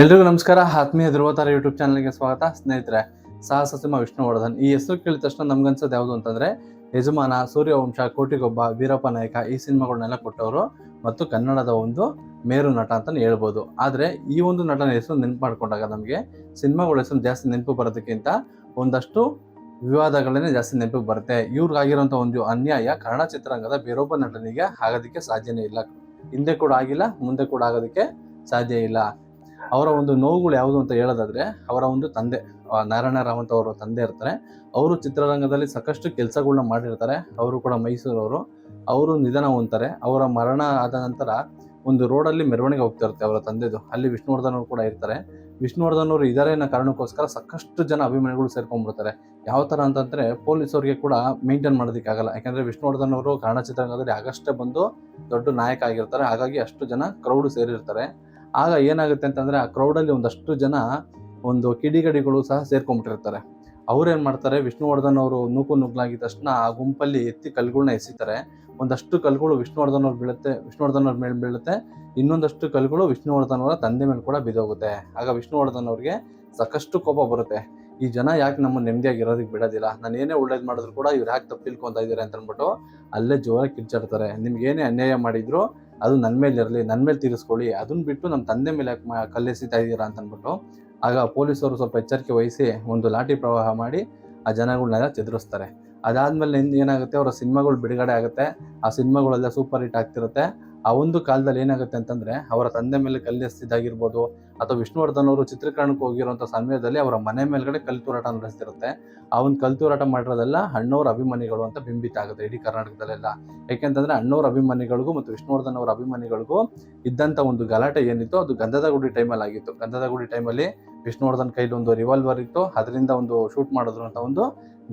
ಎಲ್ರಿಗೂ ನಮಸ್ಕಾರ. ಆತ್ಮೀಯ ಧ್ರುವತಾರ ಯೂಟ್ಯೂಬ್ ಚಾನಲ್ಗೆ ಸ್ವಾಗತ. ಸ್ನೇಹಿತರೆ, ಸಾಹಸ ಸಿಂಹ ವಿಷ್ಣುವರ್ಧನ್ ಈ ಹೆಸರು ಕೇಳಿದ ತಕ್ಷಣ ನಮ್ಗನ್ಸೋದು ಯಾವುದು ಅಂತಂದ್ರೆ ಯಜಮಾನ, ಸೂರ್ಯವಂಶ, ಕೋಟಿಗೊಬ್ಬ, ವೀರಪ್ಪ ನಾಯಕ ಈ ಸಿನಿಮಾಗಳನ್ನೆಲ್ಲ ಕೊಟ್ಟವರು ಮತ್ತು ಕನ್ನಡದ ಒಂದು ಮೇರು ನಟ ಅಂತ ಹೇಳ್ಬೋದು. ಆದರೆ ಈ ಒಂದು ನಟನ ಹೆಸರು ನೆನಪು ಮಾಡ್ಕೊಂಡಾಗ ನಮಗೆ ಸಿನಿಮಾಗಳ ಹೆಸರು ಜಾಸ್ತಿ ನೆನಪು ಬರೋದಕ್ಕಿಂತ ಒಂದಷ್ಟು ವಿವಾದಗಳನ್ನೇ ಜಾಸ್ತಿ ನೆನಪಿಗೆ ಬರುತ್ತೆ. ಇವ್ರಿಗಾಗಿರೋಂಥ ಒಂದು ಅನ್ಯಾಯ ಕನ್ನಡ ಚಿತ್ರರಂಗದ ಬೇರೊಬ್ಬ ನಟನಿಗೆ ಆಗೋದಕ್ಕೆ ಸಾಧ್ಯನೇ ಇಲ್ಲ. ಹಿಂದೆ ಕೂಡ ಆಗಿಲ್ಲ, ಮುಂದೆ ಕೂಡ ಆಗೋದಕ್ಕೆ ಸಾಧ್ಯ ಇಲ್ಲ. ಅವರ ಒಂದು ನೋವುಗಳು ಯಾವುದು ಅಂತ ಹೇಳೋದಾದ್ರೆ, ಅವರ ಒಂದು ತಂದೆ ನಾರಾಯಣ ರಾವಂತ್ ಅವರ ತಂದೆ ಇರ್ತಾರೆ. ಅವರು ಚಿತ್ರರಂಗದಲ್ಲಿ ಸಾಕಷ್ಟು ಕೆಲಸಗಳನ್ನ ಮಾಡಿರ್ತಾರೆ. ಅವರು ಕೂಡ ಮೈಸೂರವರು. ಅವರು ನಿಧನ ಹೊಂದ್ತಾರೆ. ಅವರ ಮರಣ ಆದ ನಂತರ ಒಂದು ರೋಡಲ್ಲಿ ಮೆರವಣಿಗೆ ಹೋಗ್ತಾ ಇರುತ್ತೆ ಅವರ ತಂದೆದು. ಅಲ್ಲಿ ವಿಷ್ಣುವರ್ಧನ್ ಅವರು ಕೂಡ ಇರ್ತಾರೆ. ವಿಷ್ಣುವರ್ಧನ್ ಅವರು ಇದಾರೆ ಅನ್ನೋ ಕಾರಣಕ್ಕೋಸ್ಕರ ಸಾಕಷ್ಟು ಜನ ಅಭಿಮಾನಿಗಳು ಸೇರ್ಕೊಂಡ್ಬಿಡ್ತಾರೆ. ಯಾವ ಥರ ಅಂತಂದ್ರೆ ಪೊಲೀಸರಿಗೆ ಕೂಡ ಮೇಂಟೈನ್ ಮಾಡೋದಕ್ಕಾಗಲ್ಲ. ಯಾಕಂದ್ರೆ ವಿಷ್ಣುವರ್ಧನ್ ಅವರು ಕನ್ನಡ ಚಿತ್ರರಂಗದಲ್ಲಿ ಆಗಷ್ಟೇ ಬಂದು ದೊಡ್ಡ ನಾಯಕ ಆಗಿರ್ತಾರೆ. ಹಾಗಾಗಿ ಅಷ್ಟು ಜನ ಕ್ರೌಡ್ ಸೇರಿರ್ತಾರೆ. ಆಗ ಏನಾಗುತ್ತೆ ಅಂತಂದ್ರೆ ಆ ಕ್ರೌಡಲ್ಲಿ ಒಂದಷ್ಟು ಜನ ಒಂದು ಕಿಡಿಗಡಿಗಳು ಸಹ ಸೇರ್ಕೊಂಡ್ಬಿಟ್ಟಿರ್ತಾರೆ. ಅವ್ರೇನ್ ಮಾಡ್ತಾರೆ, ವಿಷ್ಣುವರ್ಧನ್ ಅವರು ನುಗ್ಲಾಗಿದ ತಕ್ಷಣ ಆ ಗುಂಪಲ್ಲಿ ಎತ್ತಿ ಕಲ್ಗಳನ್ನ ಎಸಿತಾರೆ. ಒಂದಷ್ಟು ಕಲ್ಗಳು ವಿಷ್ಣುವರ್ಧನ್ ಅವ್ರು ಬೀಳುತ್ತೆ, ವಿಷ್ಣುವರ್ಧನ್ ಅವ್ರ ಮೇಲೆ ಬೀಳುತ್ತೆ. ಇನ್ನೊಂದಷ್ಟು ಕಲ್ಗಳು ವಿಷ್ಣುವರ್ಧನ್ ಅವರ ತಂದೆ ಮೇಲೆ ಕೂಡ ಬಿದ್ದೋಗುತ್ತೆ. ಆಗ ವಿಷ್ಣುವರ್ಧನ್ ಅವ್ರಿಗೆ ಸಾಕಷ್ಟು ಕೋಪ ಬರುತ್ತೆ. ಈ ಜನ ಯಾಕೆ ನಮ್ಮ ನೆಮ್ಮದಿಯಾಗಿ ಇರೋದಕ್ಕೆ ಬಿಡೋದಿಲ್ಲ, ನಾನು ಏನೇ ಒಳ್ಳೇದು ಮಾಡಿದ್ರು ಕೂಡ ಇವ್ರು ಯಾಕೆ ತಪ್ಪು ತಿಳ್ಕೊಂತ ಇದ್ದಾರೆ ಅಂತ ಅಂದ್ಬಿಟ್ಟು ಅಲ್ಲೇ ಜೋರಾಗಿ ಕಿರ್ಚಾಡ್ತಾರೆ. ನಿಮ್ಗೆ ಏನೇ ಅನ್ಯಾಯ ಮಾಡಿದ್ರು ಅದು ನನ್ನ ಮೇಲೆ ಇರಲಿ, ನನ್ನ ಮೇಲೆ ತೀರಿಸ್ಕೊಳ್ಳಿ, ಅದನ್ನ ಬಿಟ್ಟು ನಮ್ಮ ತಂದೆ ಮೇಲೆ ಯಾಕೆ ಕಲ್ಲೆಸಿತಾ ಇದ್ದೀರಾ ಅಂತ ಅಂದ್ಬಿಟ್ಟು ಆಗ ಪೊಲೀಸರು ಸ್ವಲ್ಪ ಎಚ್ಚರಿಕೆ ವಹಿಸಿ ಒಂದು ಲಾಠಿ ಪ್ರವಾಹ ಮಾಡಿ ಆ ಜನಗಳನ್ನೆಲ್ಲ ಚದುರಿಸ್ತಾರೆ. ಅದಾದ್ಮೇಲೆ ಏನಾಗುತ್ತೆ, ಅವರ ಸಿನಿಮಾಗಳು ಬಿಡುಗಡೆ ಆಗುತ್ತೆ. ಆ ಸಿನಿಮಾಗಳೆಲ್ಲ ಸೂಪರ್ ಹಿಟ್ ಆಗ್ತಿರುತ್ತೆ. ಆ ಒಂದು ಕಾಲದಲ್ಲಿ ಏನಾಗುತ್ತೆ ಅಂತಂದ್ರೆ ಅವರ ತಂದೆ ಮೇಲೆ ಕಲ್ಲೆಸ್ತಿದ್ದಾಗಿರ್ಬೋದು, ಅಥವಾ ವಿಷ್ಣುವರ್ಧನ್ ಅವರು ಚಿತ್ರೀಕರಣಕ್ಕೆ ಹೋಗಿರುವಂಥ ಸಮಯದಲ್ಲಿ ಅವರ ಮನೆ ಮೇಲ್ಗಡೆ ಕಲ್ತೂರಾಟ ನಡೆಸ್ತಿರುತ್ತೆ. ಆ ಒಂದು ಕಲ್ತೂರಾಟ ಮಾಡಿರೋದೆಲ್ಲ ಅಣ್ಣವ್ರ ಅಭಿಮಾನಿಗಳು ಅಂತ ಬಿಂಬಿತ ಆಗುತ್ತೆ ಇಡೀ ಕರ್ನಾಟಕದಲ್ಲೆಲ್ಲ. ಯಾಕೆಂತಂದ್ರೆ ಅಣ್ಣವ್ರ ಅಭಿಮಾನಿಗಳಿಗೂ ಮತ್ತು ವಿಷ್ಣುವರ್ಧನ್ ಅವರ ಅಭಿಮಾನಿಗಳಿಗೂ ಇದ್ದಂಥ ಒಂದು ಗಲಾಟೆ ಏನಿತ್ತು ಅದು ಗಂಧದ ಗುಡಿ ಟೈಮಲ್ಲಿ ಆಗಿತ್ತು. ಗಂಧದ ಗುಡಿ ಟೈಮಲ್ಲಿ ವಿಷ್ಣುವರ್ಧನ್ ಕೈಲಿ ಒಂದು ರಿವಾಲ್ವರ್ ಇತ್ತು, ಅದರಿಂದ ಒಂದು ಶೂಟ್ ಮಾಡಿದ್ರು ಅಂತ ಒಂದು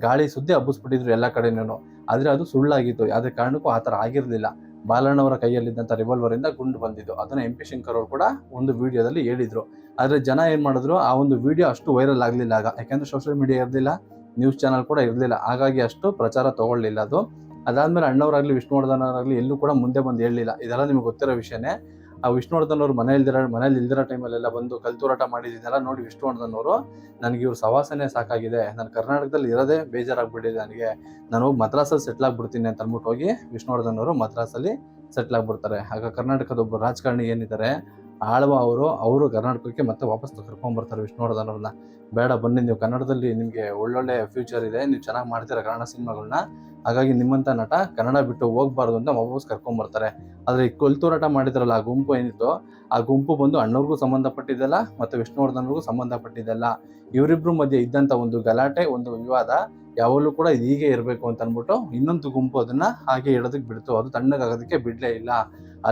ಗಾಳಿ ಸುದ್ದಿ ಹಬ್ಬಿಸ್ಬಿಟ್ಟಿದ್ರು ಎಲ್ಲ ಕಡೆನೂ. ಆದರೆ ಅದು ಸುಳ್ಳಾಗಿತ್ತು. ಯಾವುದೇ ಕಾರಣಕ್ಕೂ ಆ ಥರ ಆಗಿರಲಿಲ್ಲ. ಬಾಲಣ್ಣವರ ಕೈಯಲ್ಲಿದ್ದಂಥ ರಿವಾಲ್ವರ್ ಇಂದ ಗುಂಡು ಬಂದಿದ್ದು. ಅದನ್ನ MP ಶಂಕರ್ ಅವರು ಕೂಡ ಒಂದು ವಿಡಿಯೋದಲ್ಲಿ ಹೇಳಿದ್ರು. ಆದ್ರೆ ಜನ ಏನ್ ಮಾಡಿದ್ರು, ಆ ಒಂದು ವಿಡಿಯೋ ಅಷ್ಟು ವೈರಲ್ ಆಗ್ಲಿಲ್ಲ ಆಗ. ಯಾಕಂದ್ರೆ ಸೋಷಿಯಲ್ ಮೀಡಿಯಾ ಇರಲಿಲ್ಲ, ನ್ಯೂಸ್ ಚಾನಲ್ ಕೂಡ ಇರಲಿಲ್ಲ. ಹಾಗಾಗಿ ಅಷ್ಟು ಪ್ರಚಾರ ತಗೊಳ್ಳಿಲ್ಲ ಅದು. ಅದಾದ್ಮೇಲೆ ಅಣ್ಣವರಾಗ್ಲಿ ವಿಷ್ಣುವರ್ಧನ್ ಅವರಾಗ್ಲಿ ಎಲ್ಲೂ ಕೂಡ ಮುಂದೆ ಬಂದು ಹೇಳಲಿಲ್ಲ. ಇದೆಲ್ಲ ನಿಮ್ಗೆ ಗೊತ್ತಿರೋ ವಿಷಯನೇ. ಆ ವಿಷ್ಣುವರ್ಧನ್ ಅವರು ಮನೇಲಿ ಇಲ್ದಿರೋ ಟೈಮಲ್ಲೆಲ್ಲ ಬಂದು ಕಲ್ತೂರಾಟ ಮಾಡಿದ್ದೆಲ್ಲ ನೋಡಿ ವಿಷ್ಣುವರ್ಧನ್ ಅವರು, ನನಗೆ ಇವ್ರ ಸವಾಸನೆ ಸಾಕಾಗಿದೆ, ನಾನು ಕರ್ನಾಟಕದಲ್ಲಿ ಇರೋದೇ ಬೇಜಾರಾಗ್ಬಿಟ್ಟಿದೆ, ನಾನು ಹೋಗಿ ಮದ್ರಾಸಲ್ಲಿ ಸೆಟ್ಲ್ ಆಗ್ಬಿಡ್ತೀನಿ ಅಂತ ಅಂದ್ಬಿಟ್ಟು ಹೋಗಿ ವಿಷ್ಣುವರ್ಧನ್ ಅವರು ಮದ್ರಾಸಲ್ಲಿ ಸೆಟ್ಲ್ ಆಗ್ಬಿಡ್ತಾರೆ. ಆಗ ಕರ್ನಾಟಕದ ಒಬ್ಬ ರಾಜಕಾರಣಿ ಏನಿದ್ದಾರೆ ಆಳ್ವ ಅವರು ಕರ್ನಾಟಕಕ್ಕೆ ಮತ್ತೆ ವಾಪಸ್ ಕರ್ಕೊಂಡ್ಬರ್ತಾರೆ ವಿಷ್ಣುವರ್ಧನ್ ಅವ್ರನ್ನ. ಬೇಡ ಬನ್ನಿ, ನೀವು ಕನ್ನಡದಲ್ಲಿ ನಿಮಗೆ ಒಳ್ಳೊಳ್ಳೆ ಫ್ಯೂಚರ್ ಇದೆ, ನೀವು ಚೆನ್ನಾಗಿ ಮಾಡ್ತೀರಾ ಕನ್ನಡ ಸಿನಿಮಾಗಳನ್ನ, ಹಾಗಾಗಿ ನಿಮ್ಮಂಥ ನಟ ಕನ್ನಡ ಬಿಟ್ಟು ಹೋಗ್ಬಾರ್ದು ಅಂತ ವಾಪಸ್ ಕರ್ಕೊಂಡ್ಬರ್ತಾರೆ. ಆದರೆ ಈ ಕಲ್ತೂರಾಟ ಮಾಡಿದ್ರಲ್ಲ ಆ ಗುಂಪು ಏನಿತ್ತು, ಆ ಗುಂಪು ಬಂದು ಅಣ್ಣವ್ರಿಗೂ ಸಂಬಂಧಪಟ್ಟಿದ್ದಲ್ಲ ಮತ್ತು ವಿಷ್ಣುವರ್ಧನ್ಗೂ ಸಂಬಂಧಪಟ್ಟಿದ್ದಲ್ಲ. ಇವರಿಬ್ರು ಮಧ್ಯೆ ಇದ್ದಂಥ ಒಂದು ಗಲಾಟೆ, ಒಂದು ವಿವಾದ ಯಾವಾಗಲೂ ಕೂಡ ಹೀಗೆ ಇರಬೇಕು ಅಂತ ಅಂದ್ಬಿಟ್ಟು ಇನ್ನೊಂದು ಗುಂಪು ಅದನ್ನ ಹಾಗೆ ಇಡೋದಕ್ಕೆ ಬಿಡ್ತು. ಅದು ತಣ್ಣಗಾಗೋದಕ್ಕೆ ಬಿಡಲೇ ಇಲ್ಲ.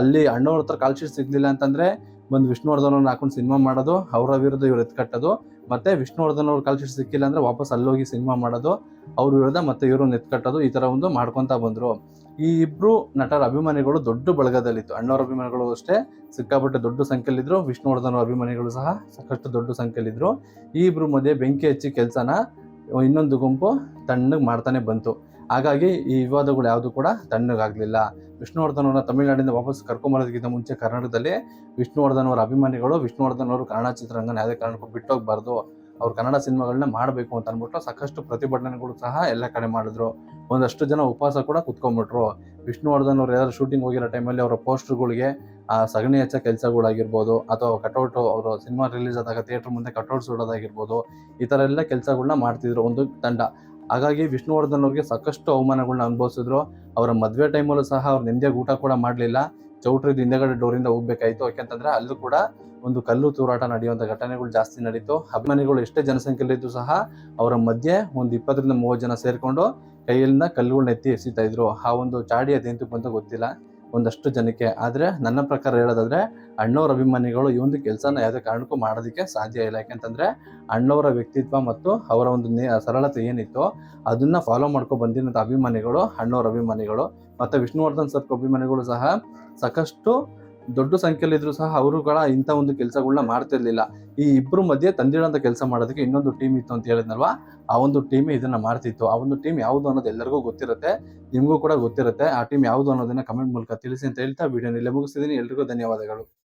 ಅಲ್ಲಿ ಅಣ್ಣವ್ರ ಹತ್ರ ಕಾಲ್ ಶೀಟ್ ಸಿಗ್ಲಿಲ್ಲ ಅಂತಂದ್ರೆ ಬಂದು ವಿಷ್ಣುವರ್ಧನ್ ಅವ್ರನ್ನ ಹಾಕೊಂಡು ಸಿನಿಮಾ ಮಾಡೋದು, ಅವರ ವಿರುದ್ಧ ಇವ್ರು ಎತ್ಕಟ್ಟೋದು. ಮತ್ತೆ ವಿಷ್ಣುವರ್ಧನ್ ಅವ್ರ ಕಾಲ್ ಶೀಟ್ ಸಿಕ್ಕಿಲ್ಲ ಅಂದ್ರೆ ವಾಪಸ್ ಅಲ್ಲೋಗಿ ಸಿನಿಮಾ ಮಾಡೋದು, ಅವ್ರ ವಿರುದ್ಧ ಮತ್ತೆ ಇವ್ರನ್ನ ಎತ್ಕಟ್ಟೋದು. ಈ ತರ ಒಂದು ಮಾಡ್ಕೊಂತ ಬಂದ್ರು. ಈ ಇಬ್ರು ನಟರ ಅಭಿಮಾನಿಗಳು ದೊಡ್ಡ ಬಳಗದಲ್ಲಿತ್ತು. ಅಣ್ಣವ್ರ ಅಭಿಮಾನಿಗಳು ಅಷ್ಟೇ ಸಿಕ್ಕಾಪಟ್ಟೆ ದೊಡ್ಡ ಸಂಖ್ಯೆಯಲ್ಲಿದ್ರು, ವಿಷ್ಣುವರ್ಧನ್ ಅವ್ರ ಅಭಿಮಾನಿಗಳು ಸಹ ಸಾಕಷ್ಟು ದೊಡ್ಡ ಸಂಖ್ಯೆಯಲ್ಲಿದ್ರು. ಈ ಇಬ್ರು ಮಧ್ಯೆ ಬೆಂಕಿ ಹಚ್ಚಿ ಕೆಲಸನ ಇನ್ನೊಂದು ಗುಂಪು ತಣ್ಣಗೆ ಮಾಡ್ತಾನೆ ಬಂತು. ಹಾಗಾಗಿ ಈ ವಿವಾದಗಳು ಯಾವುದು ಕೂಡ ತಣ್ಣಗಾಗ್ಲಿಲ್ಲ. ವಿಷ್ಣುವರ್ಧನ್ ಅವ್ರನ್ನ ತಮಿಳುನಾಡಿಂದ ವಾಪಸ್ ಕರ್ಕೊಂಬರೋದಕ್ಕಿಂತ ಮುಂಚೆ ಕರ್ನಾಟಕದಲ್ಲಿ ವಿಷ್ಣುವರ್ಧನ್ ಅವರ ಅಭಿಮಾನಿಗಳು ವಿಷ್ಣುವರ್ಧನ್ ಅವರು ಕನ್ನಡ ಚಿತ್ರರಂಗನ ಯಾವುದೇ ಕಾರಣಕ್ಕೂ ಬಿಟ್ಟೋಗ್ಬಾರ್ದು, ಅವ್ರು ಕನ್ನಡ ಸಿನಿಮಾಗಳನ್ನ ಮಾಡಬೇಕು ಅಂತ ಅಂದ್ಬಿಟ್ಟು ಸಾಕಷ್ಟು ಪ್ರತಿಭಟನೆಗಳು ಸಹ ಎಲ್ಲ ಕಡೆ ಮಾಡಿದ್ರು. ಒಂದಷ್ಟು ಜನ ಉಪವಾಸ ಕೂಡ ಕುತ್ಕೊಂಡ್ಬಿಟ್ರು. ವಿಷ್ಣುವರ್ಧನ್ ಅವ್ರು ಯಾರು ಶೂಟಿಂಗ್ ಹೋಗಿರೋ ಟೈಮಲ್ಲಿ ಅವರ ಪೋಸ್ಟರ್ಗಳಿಗೆ ಸಗಣಿ ಹಚ್ಚ ಕೆಲಸಗಳಾಗಿರ್ಬೋದು, ಅಥವಾ ಕಟೌಟ್ ಅವರು ಸಿನಿಮಾ ರಿಲೀಸ್ ಆದಾಗ ಥಿಯೇಟರ್ ಮುಂದೆ ಕಟೌಟ್ ಸುಡೋದಾಗಿರ್ಬೋದು, ಈ ಥರ ಎಲ್ಲ ಕೆಲಸಗಳನ್ನ ಮಾಡ್ತಿದ್ರು ಒಂದು ತಂಡ. ಹಾಗಾಗಿ ವಿಷ್ಣುವರ್ಧನ್ ಅವ್ರಿಗೆ ಸಾಕಷ್ಟು ಅವಮಾನಗಳನ್ನ ಅನುಭವಿಸಿದ್ರು. ಅವರ ಮದುವೆ ಟೈಮಲ್ಲೂ ಸಹ ಅವ್ರು ನೆಮ್ಮದಿಯಾಗಿ ಊಟ ಕೂಡ ಮಾಡಲಿಲ್ಲ. ಚೌಟ್ರಿದ ಹಿಂದೆಗಡೆ ಡೋರಿಂದ ಹೋಗ್ಬೇಕಾಯ್ತು. ಯಾಕೆಂತಂದ್ರೆ ಅಲ್ಲೂ ಕೂಡ ಒಂದು ಕಲ್ಲು ತೂರಾಟ ನಡೆಯುವಂಥ ಘಟನೆಗಳು ಜಾಸ್ತಿ ನಡೀತು. ಅಭಿಮಾನಿಗಳು ಎಷ್ಟೇ ಜನಸಂಖ್ಯೆಯಲ್ಲಿದ್ದು ಸಹ ಅವರ ಮಧ್ಯೆ ಒಂದು 20ರಿಂದ 30 ಜನ ಸೇರ್ಕೊಂಡು ಕೈಯಲ್ಲಿಂದ ಕಲ್ಲುಗಳನ್ನ ಎಸಿತಾ ಇದ್ರು. ಆ ಒಂದು ಚಾಡಿ ಅದೆಂತಕ್ಕೆ ಬಂತ ಗೊತ್ತಿಲ್ಲ ಒಂದಷ್ಟು ಜನಕ್ಕೆ. ಆದರೆ ನನ್ನ ಪ್ರಕಾರ ಹೇಳೋದಾದ್ರೆ ಅಣ್ಣವ್ರ ಅಭಿಮಾನಿಗಳು ಈ ಒಂದು ಕೆಲಸನ ಯಾವುದೇ ಕಾರಣಕ್ಕೂ ಮಾಡೋದಕ್ಕೆ ಸಾಧ್ಯ ಇಲ್ಲ. ಯಾಕೆಂತಂದ್ರೆ ಅಣ್ಣವರ ವ್ಯಕ್ತಿತ್ವ ಮತ್ತು ಅವರ ಒಂದು ಸರಳತೆ ಏನಿತ್ತು ಅದನ್ನ ಫಾಲೋ ಮಾಡ್ಕೊಂಡು ಬಂದಿರೋಂಥ ಅಭಿಮಾನಿಗಳು ಅಣ್ಣವ್ರ ಅಭಿಮಾನಿಗಳು. ಮತ್ತೆ ವಿಷ್ಣುವರ್ಧನ್ ಸರ್ ಅಭಿಮಾನಿಗಳು ಸಹ ಸಾಕಷ್ಟು ದೊಡ್ಡ ಸಂಖ್ಯೆಯಲ್ಲಿದ್ರು ಸಹ ಅವರುಗಳ ಇಂಥ ಒಂದು ಕೆಲಸಗಳನ್ನ ಮಾಡ್ತಿರ್ಲಿಲ್ಲ. ಈ ಇಬ್ರು ಮಧ್ಯೆ ತಂದಿಡೋಂಥ ಕೆಲಸ ಮಾಡೋದಕ್ಕೆ ಇನ್ನೊಂದು ಟೀಮ್ ಇತ್ತು ಅಂತ ಹೇಳಿದ್ನಲ್ವಾ, ಆ ಒಂದು ಟೀಮೇ ಇದನ್ನ ಮಾಡ್ತಿತ್ತು. ಆ ಒಂದು ಟೀಮ್ ಯಾವುದು ಅನ್ನೋದು ಎಲ್ಲರಿಗೂ ಗೊತ್ತಿರುತ್ತೆ, ನಿಮಗೂ ಕೂಡ ಗೊತ್ತಿರುತ್ತೆ. ಆ ಟೀಮ್ ಯಾವುದು ಅನ್ನೋದನ್ನ ಕಮೆಂಟ್ ಮೂಲಕ ತಿಳಿಸಿ ಅಂತ ಹೇಳ್ತಾ ವಿಡಿಯೋನ ಇಲ್ಲೇ ಮುಗಿಸ್ತಿದ್ದೀನಿ. ಎಲ್ರಿಗೂ ಧನ್ಯವಾದಗಳು.